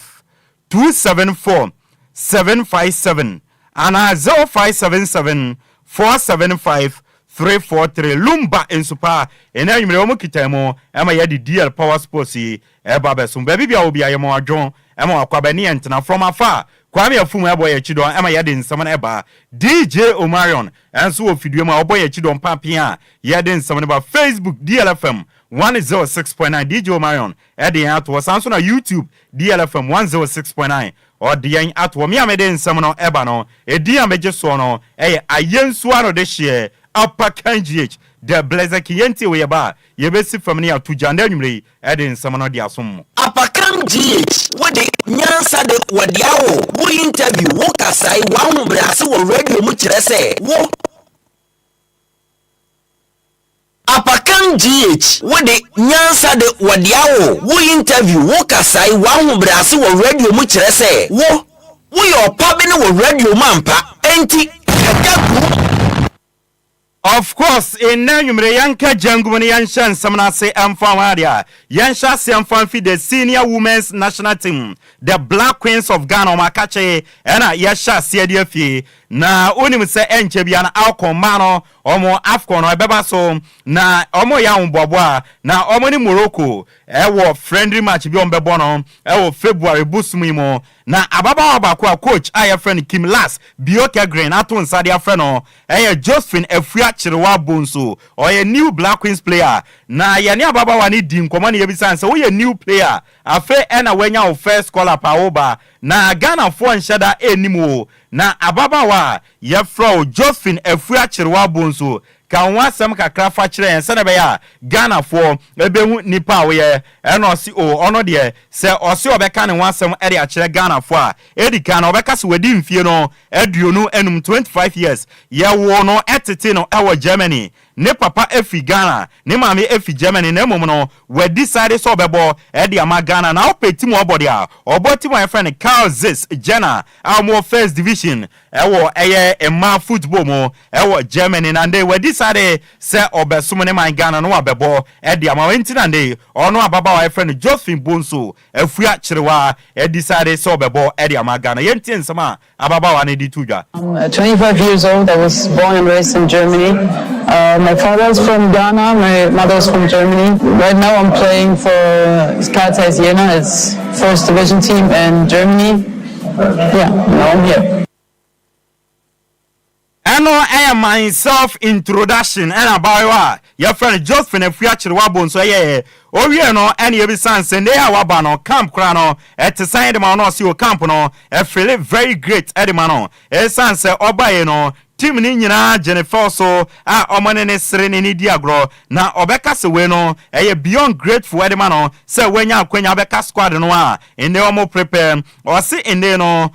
274 757 ana 0577 475 343 Lumba ensupa ena yimre omo kitamo ema ye di DL Power Sports eba beso ba bibia obi ayemo adwon ema akwaba ne entena from afar kwame afum ebo ye chidon ema ye de nsam na eba DJ Omarion enso ofidue ma obo ye chidon papia ye de nsam na ba Facebook DLFM 106.9 DJ Omarion ede ato sanso na YouTube DLFM 106.9 or the young Adwoa me amede nsam no eba no edi ameje so no ayensu ano de hye Apakan the blazer kiyenti we ba yebesi family atujande anwumre ede nsam no de asom Apakan what the nyansa de wadiawo wo interview wo kasai wa humbrase wo radio mu kire se wo Apakan what the nyansa de wadiawo wo interview wo kasai wa humbrase wo radio mu kire se wo yo pabe ne wo radio mampa enti Of course, in Nanyumre Yanka Jangumani Yanshan Samanase Amfawaria, Yansha Samfanfi, the senior women's national team, the Black Queens of Ghana, Makache, and Yasha CDF, na Unimse Enchebiana Alcomano, Omo Afcon, or Bebaso, na Omo Yam Boboa, na Omoni Morocco, ewo friendly match bi on bebo no ewo February busumi mo na ababa ba kwa coach aye friend Kim Las Bioka Green ato nsade afre no Josephine Afua Chirewa Bonso oye new Black Queens player na ye ne ababa wa ne di nkomo ne yebisa nse wo ye new player afe ena wanya o first call up awoba na Ghana fo nhyada enimo na ababa wa ye fro Josephine Afua Chirewa Bonso kan wasam kakra fa kire en se na be ya Ghana fo ebehu nipa wo ye eno si o ono de se osi obeka ne wasam e de akire Ghana fo a edika na obeka se wadi mfie no aduonu enum 25 years ye wo no etete no ewo Germany ne papa efi Ghana ne mame efi Germany na mum no we decide so bebo e de ama Ghana na opeti mo obodi a oboti my friend Carl Zis Jenna our first division ewo eye emma football mo ewo Germany na dey we decide se obesum ne man Ghana no abebo e de ama wenti na dey ono ababa my friend Josephine Bonso Afua Chirewa e decide so bebo e de ama Ghana yenti nsama ababa wa ne di tuja. 25 years old. I was born and raised in Germany. My father's from Ghana, my mother's from Germany. Right now I'm playing for Siena, it's first division team in Germany. Yeah, now I'm here. I am myself introduction and about your friend Josephine Afua Chirewa Bonso we no any ebisan sende awaba no camp kra no sign the man no see o camp no feel very great edema no sanse obaye no team ni nyina Jennifer so omane ne sere ne di agro na obeka se we no beyond grateful edema no se wenya akwanya obeka squad no ende omo prepare o se ende no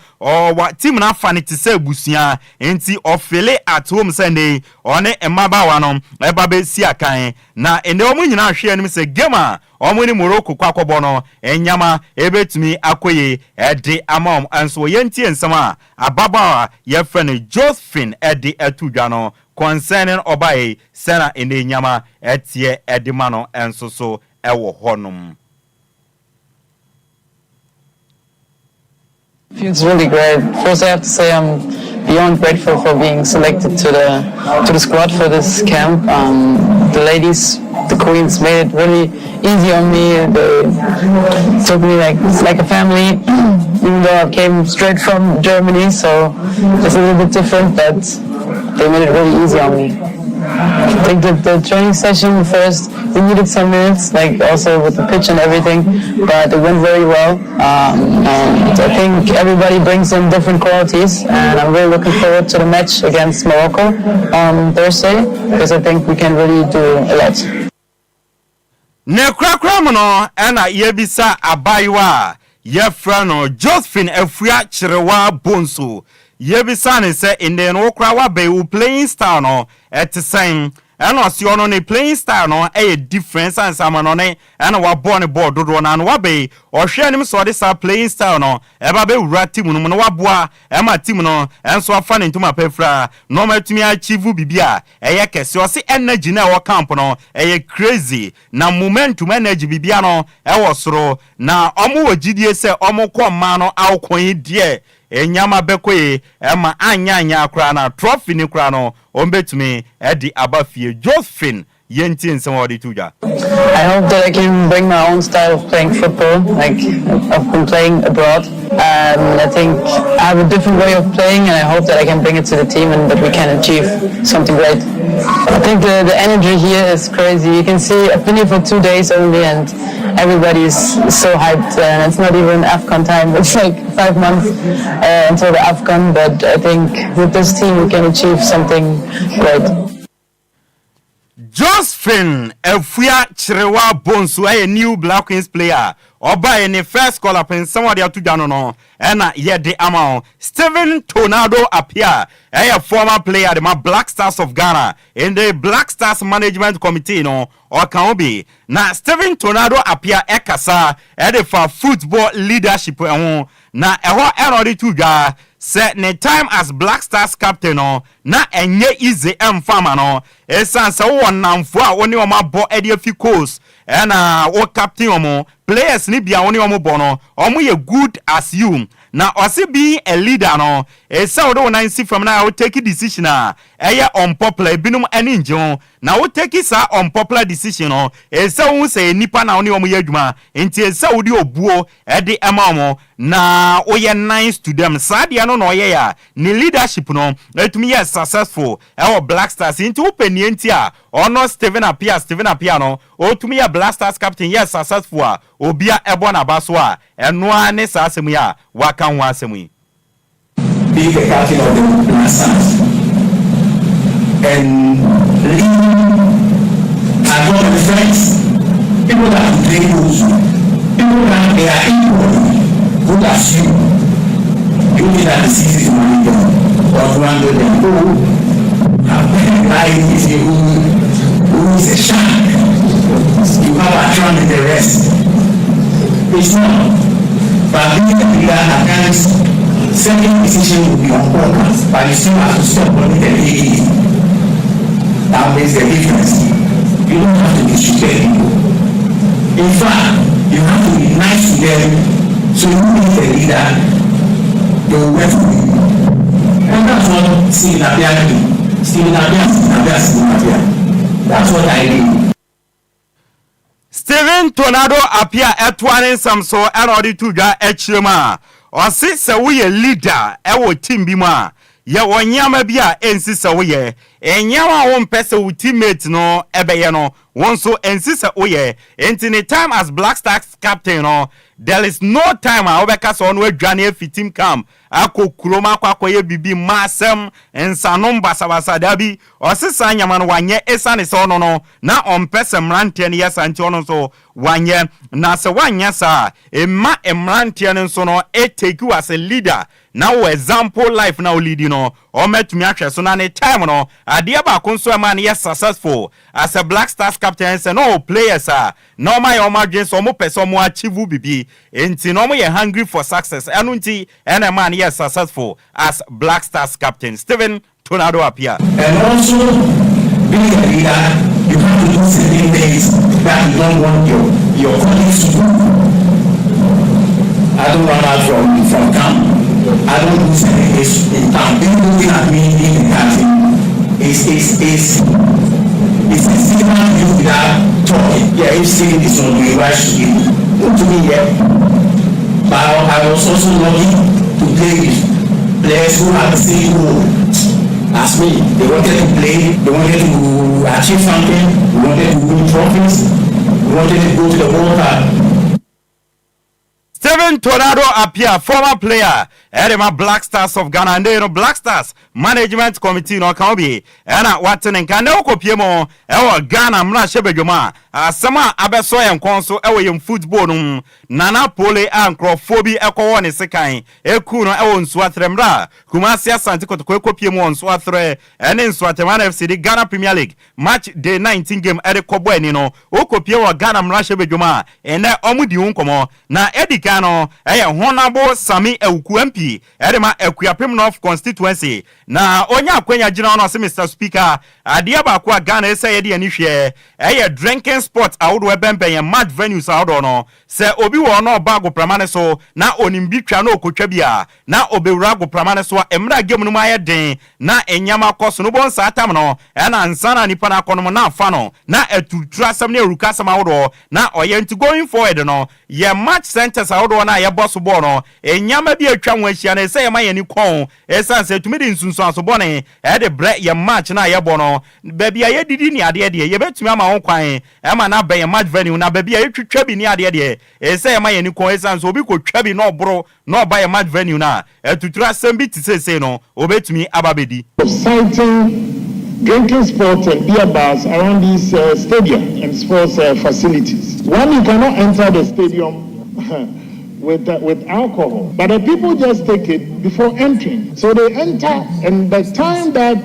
team na fanity se busia enti ofele at home Sunday one emabawa no eba be si akan na ende omo nyina hwe anim se game omuni Morocco kwakobo no enyama ebetumi akoye ede amom anso yentie nsama ababa ye friend Josephine ede atudwa no concerning obaye sena ene nyama etie edema no enso so ewo honum. Feels really great. First, I have to say I'm beyond grateful for being selected to the squad for this camp. The ladies, the queens, made it really easy on me. They took me like a family, even though I came straight from Germany, so it's a little bit different, but they made it really easy on me. I think that the training session first, we needed some minutes, also with the pitch and everything, but it went very well. And I think everybody brings in different qualities, and I'm really looking forward to the match against Morocco on Thursday, because I think we can really do a lot. Ne krakramno ena yebisa abaywa yefrano Josephine Afua Chirewa Bonso yebisa ne se inde no kra wa be u playing style no etisen ena si ono ne playing style no difference and sama no ne ena wa born board dodo na no wa be ohwe anim so de sa playing style no eba be wura team no no wa boa ema team no enso afa ne ntuma pefra no matumi achieve bibia kese o se energy na wo camp no crazy na momentum energy bibia no soro na omo wagidie se omo koma no awkon die enyama bekoye ema anya akra na trophy ni kra no ombetumi edi abafie Josephine yenti nsewodi tuja. I hope that I can bring my own style of playing football. I've been playing abroad. I think I have a different way of playing, and I hope that I can bring it to the team and that we can achieve something great. I think the energy here is crazy. You can see I've been here for 2 days only, and everybody is so hyped. And it's not even AFCON time. It's 5 months until the AFCON, but I think with this team we can achieve something great. Josephine Afua Chirewa Bonso new Black Queens player oba in the first call up in somebody to Jano no ena yede amount Steven Tornado appear former player the Black Stars of Ghana in the Black Stars Management Committee no or can be na Steven Tornado appear ekasa for football leadership na erodi to ja set ne time as Black Stars captain no na enye easy farmer no esanse won namfo a woni o mabo edie coast na o captain omo players ni bia woni omo bono omo ye good as you na ose be a leader no esa wo do nan si from na o take decision a unpopular binum ani nje na wo take sa unpopular decision no esa wo say nipa na wo ne omo yadwuma enti esa wo di obuo e de ema mo na oye nice to them sadia no oye ya ni leadership no etumi yes successful e Black Stars enti wo pani enti a ono Stephen Apia no otumi ya Black Stars captain yes successful a obia ebo na baso a eno ane sa asemu ya waka ho asemu yi be the captain of the Black Stars and lead Adwoa the friends people that play rules people that they are equal good as you need that disease is money or 200 them who have been lying with you who is a shark you have a tron with the rest it's not but being a leader at times second decision will be important but you still have to stop on the lead that makes the difference you don't have to disrespect people in fact you have to be nice to them so you need a leader, they will work for you. And that's what Stephen Apia did. Stephen Apia. That's what I did. Stephen Tornado Apia Etwanin Samso and Odi Tuja Echima. Or sister we a leader, our team bima. Ya wanyama bia ensisa woye enyawa won pese wo teammate no ebeyeno won so ensisa woye enti time as Black Stars captain no there is no time a obeka so no adwane afi team camp akokuroma akwakoye bibi masem ensanom basabasa dabi osisa nyama no wanye esane so no na ompese mrante ne yasanti ono so wanye na se wanye sa emma emrante ne so no take you as a leader now example life now leading no or met me actually so na time no ade ba konso man yes successful as a Black Stars captain say no players are no my emergency omo person mo achieve bibi enti no mo ye hungry for success enu nti ene man yes successful as Black Stars captain Stephen Tornado Apia. And also being a leader you have to do certain things that you don't want your colleagues to do. I don't run out from camp. I don't do certain things in town. People looking at me in the country. It's a stigma you without talking. Yeah, if saying this on the right to me yet. But I was also lucky to play with players who have the same goal as me. They wanted to play, they wanted to achieve something, they wanted to win trophies, they wanted to go to the World Cup. Stephen Tornado Apia, former player, Edema Black Stars of Ghana, and then Black Stars Management Committee no can be, and Watson and Kanoko Piemo, our Ghana Mra Shebejoma, Sama Abeso and Conso, our football, Nana Pole and Crophobi, Echo one is second, Ekuno, Ewan Swatremra, Kumasia Santico to Kweko Piemo on Swatre, and in Swateman FC, the Ghana Premier League, match day 19 game at the Kobuenino, Oko Piemo, Ghana Mra Shebejoma, and Omudi Unkomo, na Edika. Honorable Sammy Adwoa MP Edema Equiapim North constituency na onya kwenya gina no Mr. Speaker adia ba kwa Ghana ese ye ani hwe drinking spot awodo ebemben mad venues awodo no se obi wo no bago pramane so na onimbitwa no okotwa bia na obewura go pramane so emra game no maye den na enyama koso no bon sa atam no na nsana nipa na kono na afa no na etutura sam na eruka sam awodo na oyenti going forward no ye match centers awodo na ye boss ball no enyama bi atwa ho ahia na se ye maye ni kon esan se tumi di nsunsun aso bone de bre ye match na ye bo no baby aye didi ni ade de ye betumi ama ho kwan ma na ben ye match venue na baby aye twetwa bi ni ade de se ye maye ni kon esan so obi ko twa bi no bro no ba ye match venue na etutura sem bi tisese no obetumi ababedi drinking sports and beer bars around these stadium and sports facilities. One, you cannot enter the stadium with alcohol, but the people just take it before entering. So they enter, and by the time that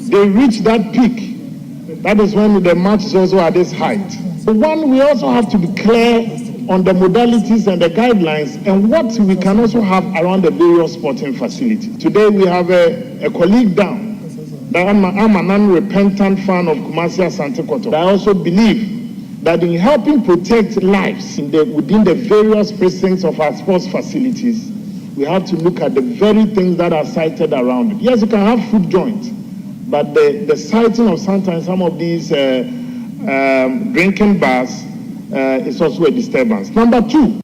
they reach that peak, that is when the match is also at this height. So one, we also have to be clear on the modalities and the guidelines and what we can also have around the various sporting facilities. Today we have a colleague down. I'm an unrepentant fan of Kumasi Asante Kotoko. I also believe that in helping protect lives within the various precincts of our sports facilities, we have to look at the very things that are cited around it. Yes, you can have food joints, but the sighting of sometimes some of these drinking bars is also a disturbance. Number 2.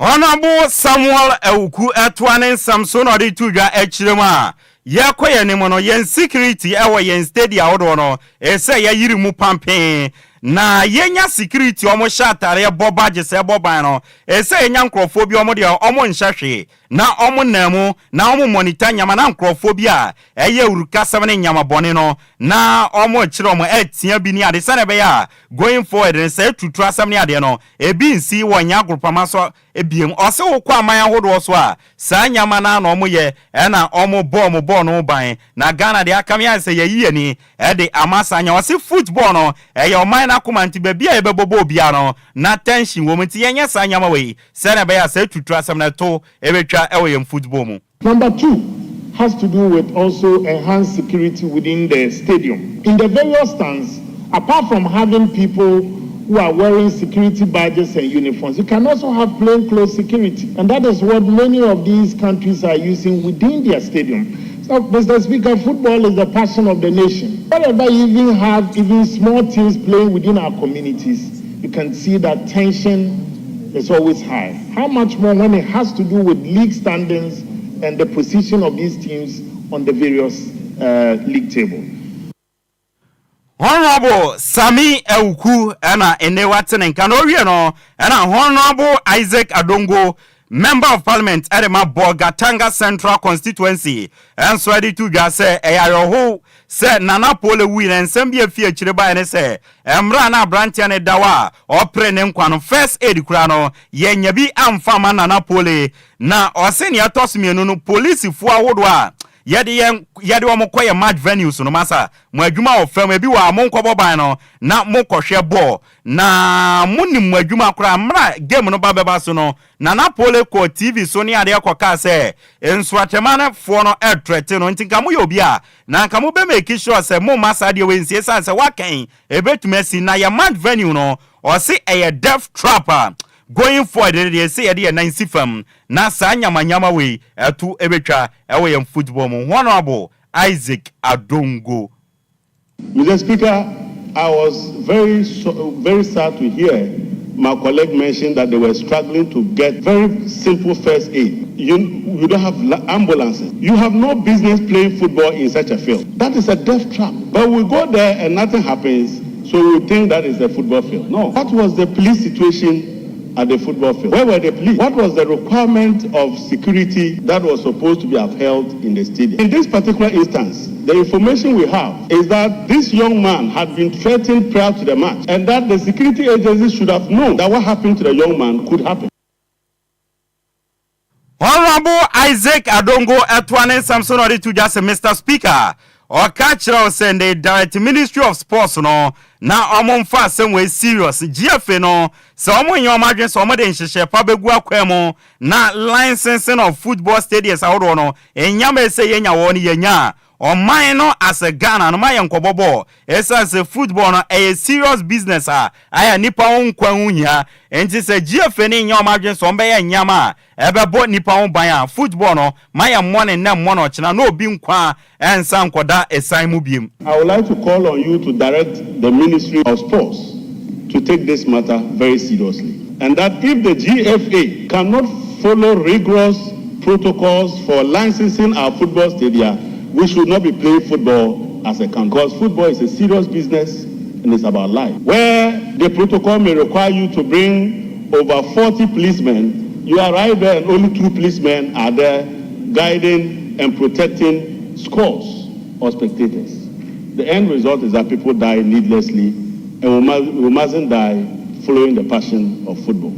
Honorable Samuel Ewuku Etwane Samson odi tuja echirema yakoye ni mono yen security ewo yen steady awodo no ese ya yiri mu pampe na yenya security omo shatare bobaje se boban no ese enya nkrofo bi omo de omo nhahwe na omo namu na omo monitor nyama na nkrofo bi a eye uruka samne nyama bone no na omo chire omo etia bi ni ade sane be ya going forward and say tutu asam ni ade no ebi nsi wonya agropama so ebiem ose wo kwa aman ahodo so a sa nyama na omo ye na omo ball no ban na Ghana de akam ya se ye yie ni e de amasa nya ose football no eye oman na komanti be bia ebebobo bia no na tension wo mti yenye sa nyama we sane be ya se tutu asam na to ebetwa ewe football mu. Number 2 has to do with also enhanced security within the stadium. In the various stands, apart from having people who are wearing security badges and uniforms, you can also have plainclothes security. And that is what many of these countries are using within their stadium. So, Mr. Speaker, football is the passion of the nation. Whenever you even have small teams playing within our communities, you can see that tension is always high. How much more when it has to do with league standings and the position of these teams on the various league table. Honorable Sammy Ewuku ena enewatene nkanorie no ena Honorable Isaac Adongo, Member of Parliament Edema Bogatanga Central Constituency, and so ready to just say, Ayaho, said Nana Pole win and Sambia Fia Chiriba and say, Emrana Brantiane Dawa, or Prenem Quano, first aid crano, Yenyabi Amfama Nana Pole, na or senior Tosmi no police for Wodwa. Yadi wa mkoye match venues no masa mwadjuma ofem ebi wa monko boban no na monko hwe ball na muni mwadjuma kura mra game no babeba so no na Napoli ko TV so ni ade akoka se enswatemane fo no etrete no ntinka mu yobi a na nka mu be make sure se mo masa de we nsie sanse wakan ebetumasi na ya match venue no o se a death trapper going forward they say ya dey 90 fam na sa nyama we etu ebetwa ewe yam football mu Honorable Isaac Adongo. Mr. Speaker, I was very sad to hear my colleague mention that they were struggling to get very simple first aid. You don't have ambulances. You have no business playing football in such a field. That is a death trap. But we go there and nothing happens, so we think that is a football field. No, that was the police situation at the football field. Where were the police? What was the requirement of security that was supposed to be upheld in the stadium? In this particular instance, the information we have is that this young man had been threatened prior to the match, and that the security agencies should have known that what happened to the young man could happen. Honorable Isaac Adongo Etwane Samson odi to just Mr. Speaker. Or catch us and the direct Ministry of Sports no na omomfa asem we serious GFA no so omonyo madwen so omode nhihye pa begu akwemo na licensing of football stadiums awodo no enyama se yenya wo ne yenya oman no as a Ghana no maye nkobobo esa se football no a serious business aya nipa onkwa hunya enti se GFA ne nya omadwen so ombe ya nyama ebebo nipa onban football no maye mmone na mmono china no obi nkwa ensa nkoda esan mu biem. I would like to call on you to direct the Ministry of Sports to take this matter very seriously, and that if the GFA cannot follow rigorous protocols for licensing our football stadia, we should not be playing football as a country, because football is a serious business and it's about life. Where the protocol may require you to bring over 40 policemen, you arrive there and only 2 policemen are there guiding and protecting scores or spectators. The end result is that people die needlessly, and we mustn't die following the passion of football.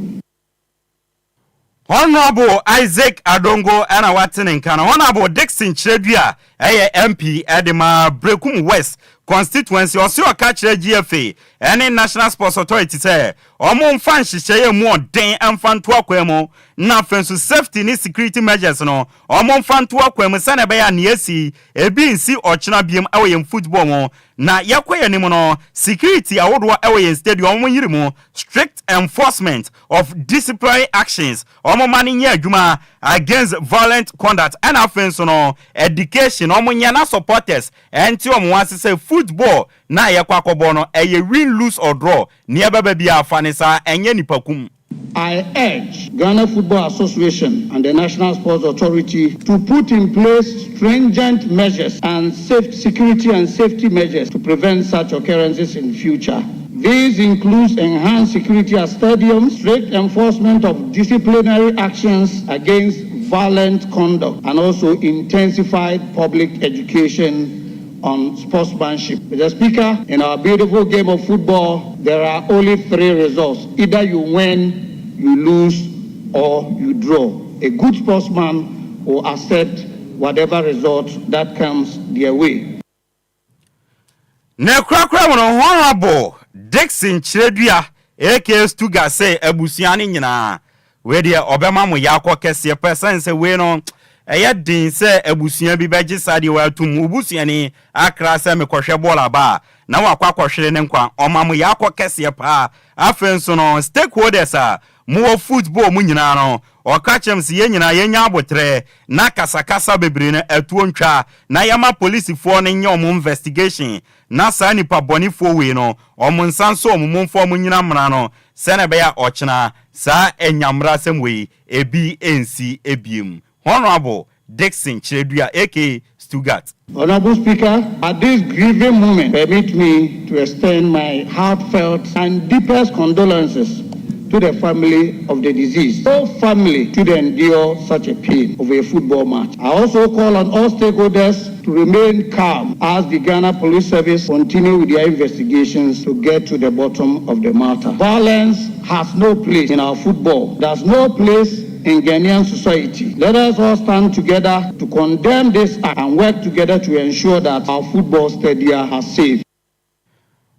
Honorable Isaac Adongo and Watson Kana. Honorable Dixon Chedria, MP Edema Brekum West constituency also catch GFA any National Sports Authority say omo fan hihye mu den amfa nto akwemo na fensu safety ni security measures no omo fan nto akwemo sane be ya na esi ebi nsi ochina biem aweye football mo na yakoye ni mo no security awodo aweye stadium omo yirimu strict enforcement of disciplinary actions omo mani nya adwuma against violent conduct and offense no education omunya supporters enti omwase say football na yakwakobo no win lose or draw ne baba bia afanisa enye nipakum. I urge Ghana Football Association and the National Sports Authority to put in place stringent measures and security and safety measures to prevent such occurrences in future. These include enhanced security at stadiums, strict enforcement of disciplinary actions against violent conduct, and also intensified public education on sportsmanship. Mr. Speaker, in our beautiful game of football, there are only 3 results. Either you win, you lose, or you draw. A good sportsman will accept whatever result that comes their way. Nekrakra wono honorable Dixon Chredua aka Stuga say abusuane nyina we de obema mo yakọ kese person say we no eye din say abusua bi beji sade wa tum ubusuane akra say me kohwe bola ba na wakwa kohwere ne nkwa omam yakọ kese pa afenso no stakeholders mo football mu nyina no okachem si ye nyina ye nya abotre na kasakasa bebre na atuo ntwa na yama police fo no nya om investigation na sa nipa bonifo we no omunsanso omumfo mu nyina mra no se na be ya ochena sa enyamra sem we ebi ensi ebiem. Honorable Dixon Chredua aka Stugat. Honorable Speaker, at this grieving moment, permit me to extend my heartfelt and deepest condolences to the family of the deceased. No family should endure such a pain of a football match. I also call on all stakeholders to remain calm as the Ghana Police Service continue with their investigations to get to the bottom of the matter. Violence has no place in our football. There's no place in Ghanaian society. Let us all stand together to condemn this act and work together to ensure that our football stadia are safe.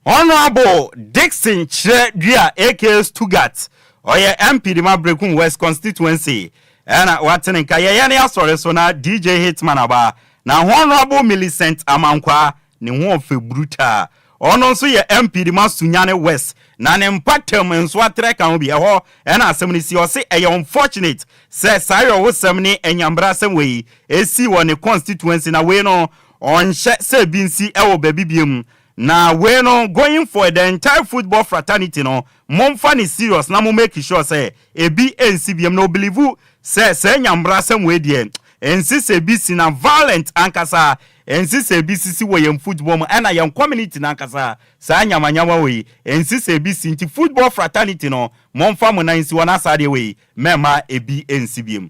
Honorable Dixon Chredua aka Stugat oye MP Dima Brekun West constituency na watene ka ye ne asore so na DJ Hitman aba na Honorable Millicent Amankwa ne ho ofe bruta ono so ye MP Dima Sunyane West na ne mpatem nso atre kan bi ho na asem ni si o se e unfortunate say sayo wo sem ni enyambra sem we esi wo ne constituency na we no on se bi nsi e wo babibiem. Na we no going for the entire football fraternity no momfa ni serious na mo make sure say ebi NCBM no believe say nyambra sem we die ensi se bi si na violent ankasa ensi se bi si we yem football mo na yem community na ankasa sa nyamanyama we ensi se bi si nti football fraternity no momfa mo na nsi wona sade we mema ebi NCBM.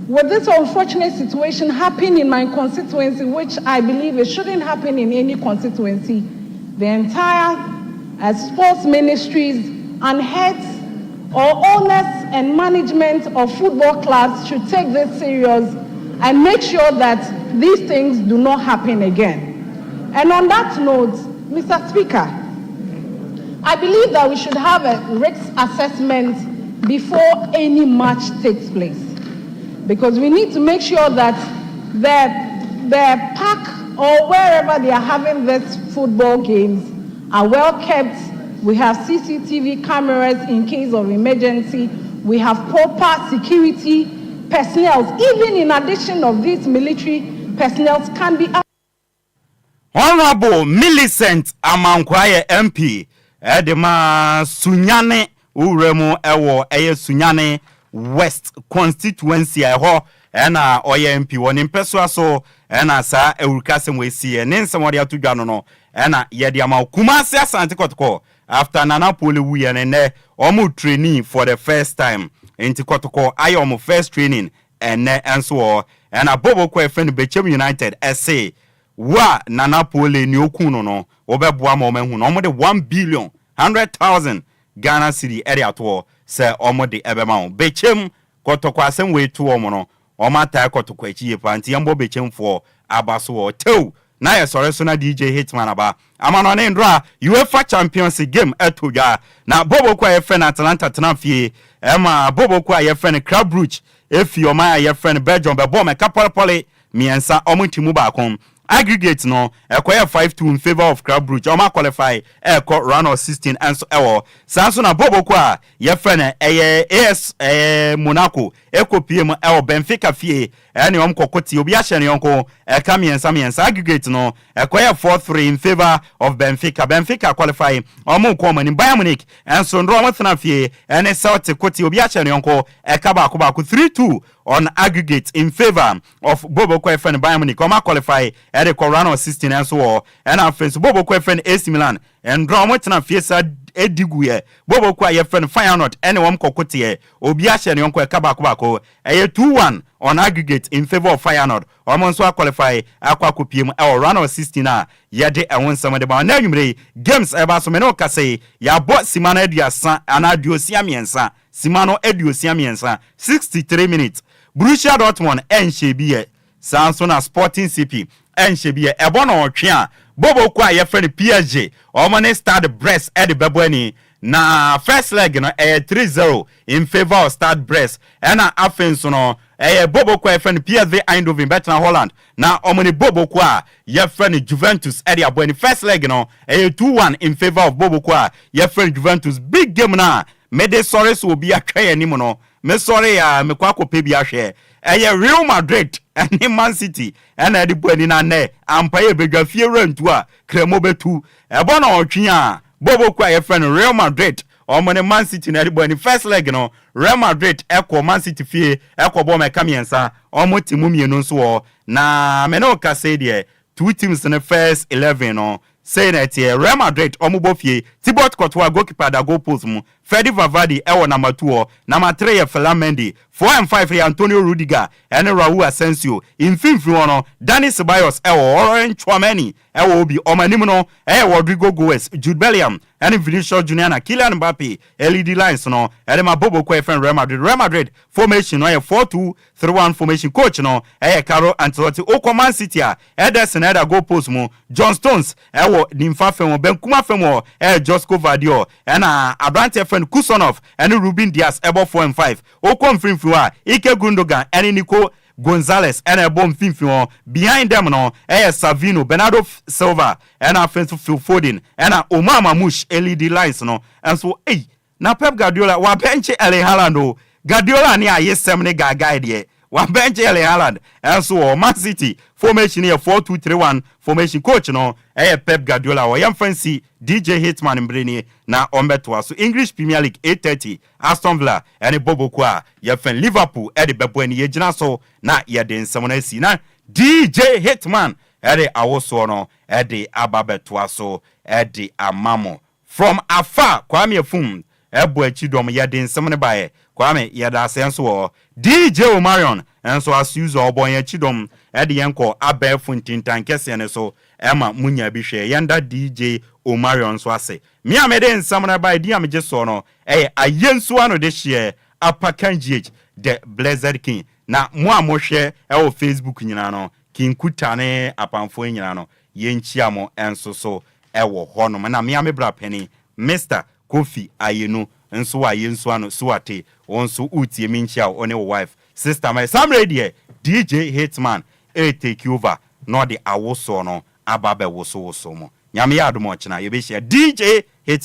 With this unfortunate situation happening in my constituency, which I believe it shouldn't happen in any constituency, the entire sports ministries and heads or owners and management of football clubs should take this serious and make sure that these things do not happen again. And on that note, Mr. Speaker, I believe that we should have a risk assessment before any match takes place, because we need to make sure that the park or wherever they are having these football games are well kept. We have CCTV cameras in case of emergency. We have proper security personnel. Even in addition of these military personnel can be. Honorable Millicent Amankwa MP Edema Sunyane Uremo Ewo Eye Sunyane West constituency eho ena oye MP won impesua so ena sa ewurukasem we sie ne nsemode atudwa no ena yede ama Kumasi Asante Kotoko after Nana Pole wuye ne omo training for the first time enti Kotoko ayo omo first training ene enso ena Bobo kwa friend Bechem United SA wa Nana Pole ni okunu no obeboa ma omahu no omo de 1,100,000 Ghana cedi area to se omo de ebema Bechem Kotoko asem we to omo no omata Kotoko echi panti yambo Bechem for abaso tew na yesore so na DJ Hitman aba amano ne ndra UEFA Champions game etoja na Bobo kwa yefen Atlanta tenafie ema Bobo kwa yefen Club Brugge efi oma yefen Belgium be bom kapolpole miensa omuntimu ba kom aggregate no ekoya 5-2 in favor of Club Brugge oma qualify round of 16 and so sanso na bobo kwa ye friend AS Monaco ekopiem Benfica fie ene omkokoti obi ahye ne yonko kamiensa aggregate no ekoya 4-3 in favor of Benfica qualify omo komani Bayern Munich and so ndro omo fie ene Celtic koti obi ahye ne yonko ekaba 3-2 on aggregate in favor of Bobo Kwefren Bayern Munich oma qualify at the round of 16 and so and our friends Bobo Kwefren AC Milan and draw mutina fiesa ediguye Bobo Kwa ye friend Feyenoord anyone kokotie obi ahye ne yonko ekaba 2-1 on aggregate in favor of Feyenoord omonso qualify akwa kopiem round of 16 yede ewon some de ba na nwumre games eba so me no kase ya bo Simano Aduasa anaduosia miensa Simano Aduosia miensa 63 minutes Borussia Dortmund enhyebiye Samsung Sporting CP enhyebiye ebono otwe Bobo Kwa ye friend PSG omone Stade Brest e de beboani na first leg no 3-0 in favor of Stade Brest na afenso no Bobo Kwa ye friend PSV Eindhoven better Holland na omone Bobo Kwa ye friend Juventus e de aboani first leg no 2-1 in favor of Bobo Kwa ye friend Juventus big game na mede sorry so obi atwa anim no me sorry ya me kwa kope bi ahwe Real Madrid and Man City and the boy na ne ampaye bedwa fie rentu a kremo betu ebo na otwe a Bobo Kwa ye friend Real Madrid omone Man City na the boy first leg no Real Madrid ekwo Man City fie ekwo bo me kamiensa omotimu mienu nso na me no ka say there two teams in the first 11 no say that Real Madrid omubofie Thibaut Courtois goalkeeper da goal post mu Fede Valverde ewo number 2 number 3 ye Ferland 4 and 5 ye Antonio Rudiger and Raul Asensio in fifth no Dani Ceballos ewo Oren Chouameni ewo obi omanim no Rodrigo Goes Jude Bellingham and Vinicius Junior na Kylian Mbappe LED lines no ma Bobo Kwa friend Real Madrid formation no 4-2-3-1 formation coach no Carlo Ancelotti Man City Ederson eda goal post mu John Stones ewo nimfa fem Benkuma fem Josko Vadio and Abrante friend Kusonov and Ruben Dias ebo 4 and 5 Mfimfiwa Ike Gundogan and Nico Gonzalez and a bomb Mfimfiwa behind them no Savino Bernardo Silva and offensive Phil Foden and Omar Mamouche LED lines no and so na Pep Guardiola wa bench Erling Haaland Guardiola ni aye semne guide ye wa bench Erling Haaland and so Man City formation here 4-2-3-1 formation coach no Pep Guardiola or yam fancy DJ Hitman mbreni na ombeto so English Premier League 8:30 Aston Villa and Bobo Kwa yefen Liverpool e de beboani yegina so na yede nsamo si na DJ Hitman e de awoso no e de ababeto so e de amamo from afar Kwame Efum ebo achidom yede nsamo ne bae Kwame yeda asenso DJ Omarion enso asuzo obon achidom e de yenko abefu ntintan kese ne so Emma munya bi hwe yanda DJ Omarion so ase mi amede nsamna by dia me so no ayensu ano de hye Apakan GH the Blessed King na mo amohwe wo Facebook nyina no kinkuta ne apamfo nyina no yenchia mo enso so wo hono na mi amebra pani Mr Kofi Ayenu enso ayensu ano suate onso utie mi nchia one wo wife sister my Sam radio DJ Hitman take over no the awoso no ababe woso mo nyame ya adomo china ye be share DJ Hitman